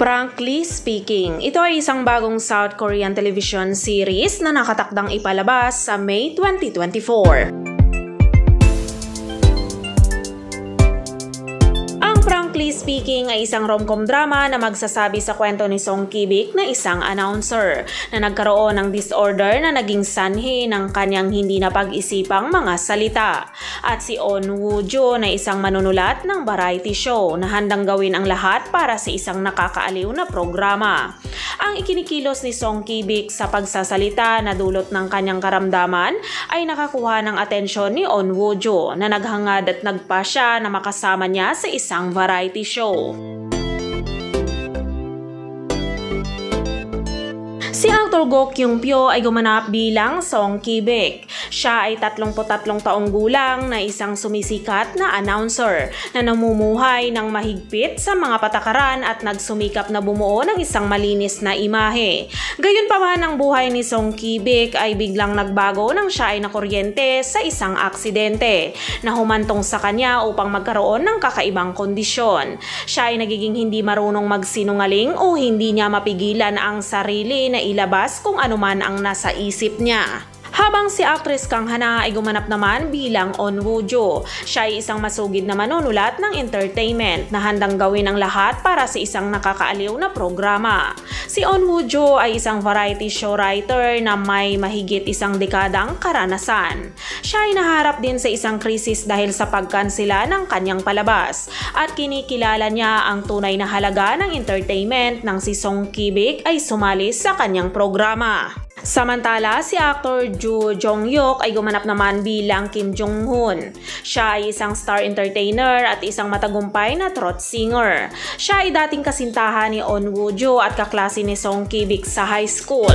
Frankly Speaking, ito ay isang bagong South Korean television series na nakatakdang ipalabas sa May 2024. Frankly Speaking ay isang rom-com drama na magsasabi sa kwento ni Song Ki-bik na isang announcer na nagkaroon ng disorder na naging sanhi ng kanyang hindi napag-isipang mga salita. At si On Woo-jo na isang manunulat ng variety show na handang gawin ang lahat para sa isang nakakaaliw na programa. Ang ikinikilos ni Song Ki-bik sa pagsasalita na dulot ng kanyang karamdaman ay nakakuha ng atensyon ni On Woo-jo na naghangad at nagpasya na makasama niya sa isang variety show. Si aktor Go Kyung-pyo ay gumanap bilang Song Ki-bik. Siya ay 33 taong gulang na isang sumisikat na announcer na namumuhay ng mahigpit sa mga patakaran at nagsumikap na bumuo ng isang malinis na imahe. Gayunpaman ang buhay ni Song Ki-bik ay biglang nagbago nang siya ay nakuryente sa isang aksidente na humantong sa kanya upang magkaroon ng kakaibang kondisyon. Siya ay nagiging hindi marunong magsinungaling o hindi niya mapigilan ang sarili na ilabas kung anuman ang nasa isip niya. Habang si actress Kang Ha-na ay gumanap naman bilang On Woo-jo. Siya ay isang masugid na manunulat ng entertainment na handang gawin ang lahat para sa isang nakakaaliw na programa. Si On Woo-jo ay isang variety show writer na may mahigit isang dekadang karanasan. Siya ay naharap din sa isang krisis dahil sa pagkansela ng kanyang palabas at kinikilala niya ang tunay na halaga ng entertainment nang si Song Ki-bik ay sumali sa kanyang programa. Samantala, si actor Joo Jong-hyuk ay gumanap naman bilang Kim Jong-hoon. Siya ay isang star entertainer at isang matagumpay na throat singer. Siya ay dating kasintahan ni On Woo-jo at kaklase ni Song Ki-bik sa high school.